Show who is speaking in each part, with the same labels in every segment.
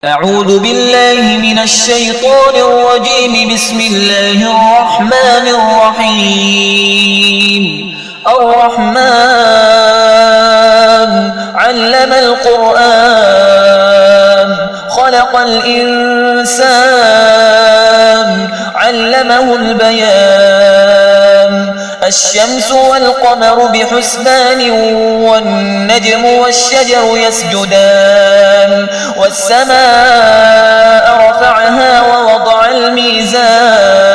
Speaker 1: أعوذ بالله من الشيطان الرجيم. بسم الله الرحمن الرحيم. الرحمن علم القرآن خلق الإنسان علمه البيان. الشمس والقمر بحسبان والنجم والشجر يسجدان. والسماء رفعها ووضع الميزان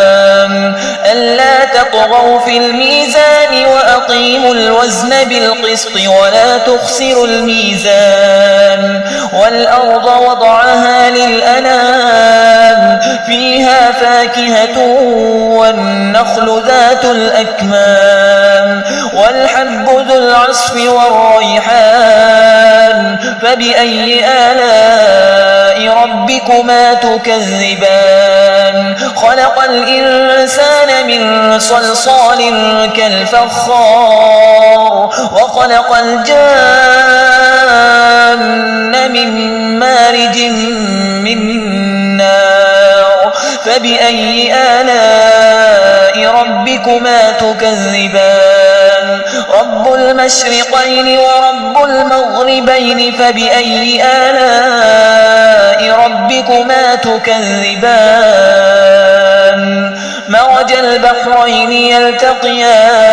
Speaker 1: ألا تطغوا في الميزان وأقيموا الوزن بالقسط ولا تخسروا الميزان. والأرض وضعها للأنام فيها فاكهة والنخل ذات الأكمام والحب ذو العصف والريحان. فبأي آلاء ربكما تكذبان؟ خلق الإنسان من صلصال كالفخار وخلق الجان من مارج من نار. فبأي آلاء ربكما تكذبان؟ رب المشرقين ورب المغربين. فبأي آلاء ربكما تكذبان؟ مرج البحرين يلتقيان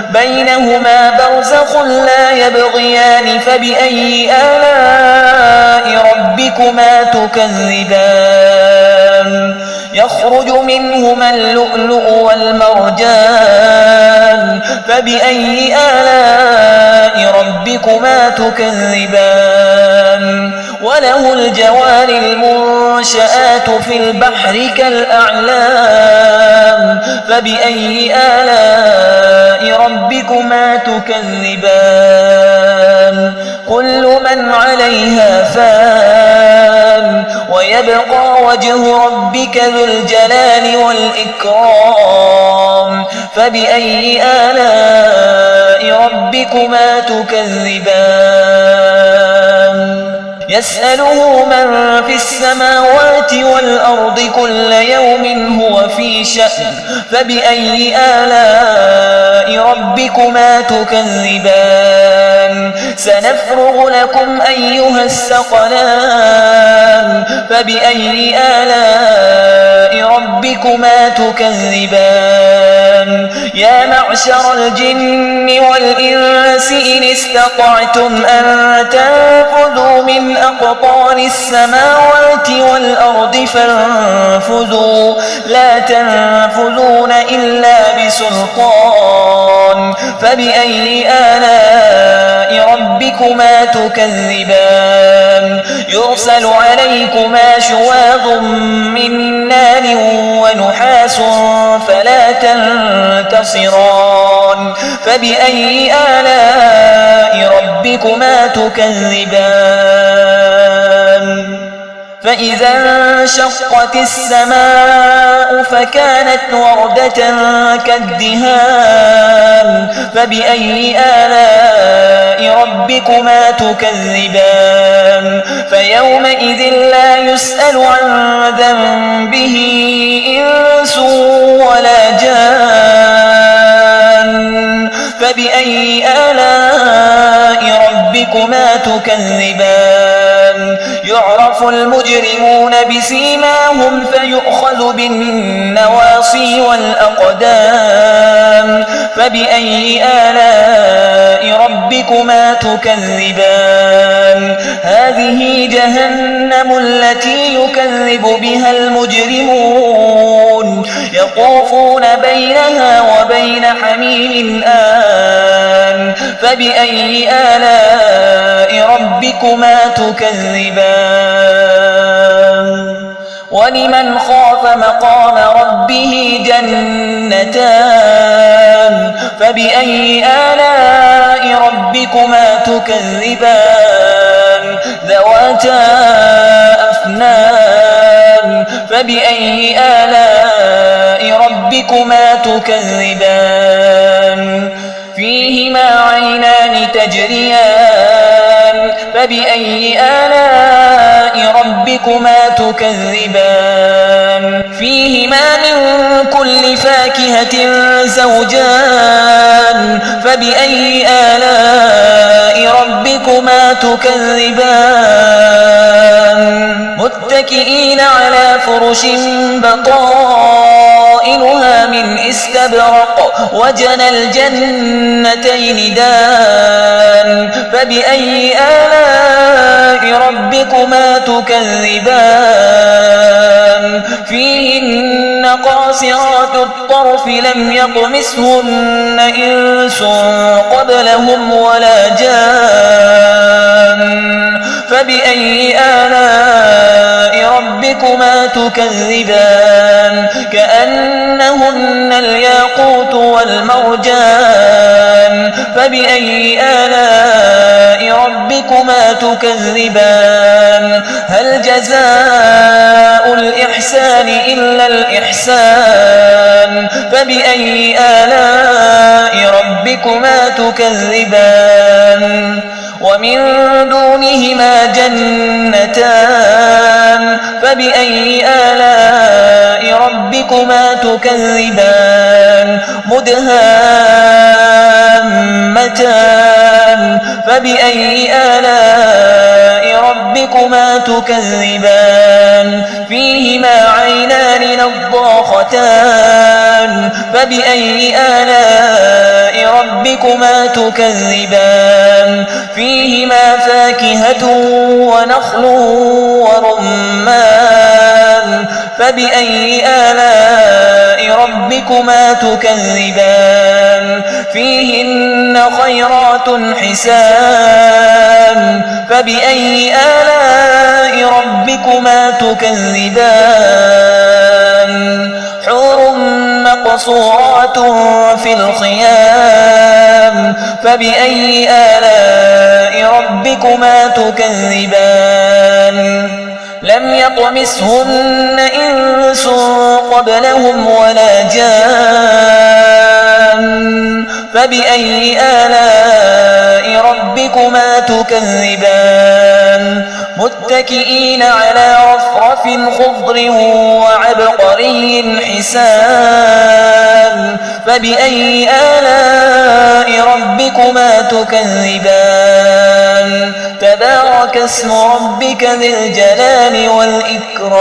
Speaker 1: بينهما برزخ لا يبغيان. فبأي آلاء ربكما تكذبان؟ يخرج منهما اللؤلؤ والمرجان. فبأي آلاء ربكما تكذبان؟ وله الجوار المنشآت في البحر كالأعلام. فبأي آلاء ربكما تكذبان؟ كل من عليها فان ويبقى وجه ربك ذو الجلال والإكرام. فبأي آلاء ربكما تكذبان؟ يسأله من في السماوات والأرض كل يوم هو في شأن. فبأي آلاء ربكما تكذبان؟ سنفرغ لكم أيها الثقلان. فبأي آلاء ربكما تكذبان؟ يا معشر الجن والإنس إن استطعتم أن تنفذوا من أقطار السماوات والأرض فانفذوا لا تنفذون إلا بسلطان. فبأي آلاء ربكما تكذبان؟ يرسل عليكما شواظ من نار ونحاس فلا تنتصران. فبأي آلاء ربكما تكذبان؟ فإذا انشقت السماء فكانت وردة كالدهان. فبأي آلاء ربكما تكذبان؟ فيومئذ لا يسأل عن ذنبه إنس ولا جان. فبأي آلاء ربكما تكذبان؟ يعرف المجرمون بسيماهم فيؤخذ بالنواصي والأقدام. فبأي آلاء ربكما تكذبان؟ هذه جهنم التي يكذب بها المجرمون يطوفون بينها وبين حميم آن. فبأي آلاء ربكما تكذبان؟ ولمن خاف مقام ربه جنتان. فبأي آلاء ربكما تكذبان؟ ذواتا أفنان. فبأي آلاء ربكما تكذبان؟ فيهما عينان تجريان. فبأي آلاء ربكما تكذبان فيهما من كل فاكهة زوجان فبأي آلاء ربكما تكذبان متكئين على فرش بطائنها من استبرق وجنى الجنتين دان فبأي آلاء ربكما تكذبان فيهن قاصرات الطرف لم يطمثهن إنس قبلهم ولا جان فبأي آلاء ربكما تكذبان كأنهن الياقوت والمرجان فبأي آلاء ربكما تكذبان هل جزاء الإحسان إلا الإحسان فبأي آلاء ربكما تكذبان ومن دونهما جنتان فبأي آلاء ربكما تكذبان مدهامتان فبأي آلاء ربكما تكذبان فيهما عينان نضاختان فبأي آلاء ربكما تكذبان فيهما فاكهة ونخل ورمان فبأي آلاء ربكما تكذبان فيهن خيرات حسان فبأي آلاء ربكما تكذبان حور مقصورات في الخيام فبأي آلاء ربكما تكذبان لم يطمثهن إنس قبلهم ولا جان فبأي آلاء ربكما تكذبان متكئين على رفرف خضر وعبقري حسان فبأي آلاء ربكما تكذبان تبارك اسم ربك ذي الجلال والإكرام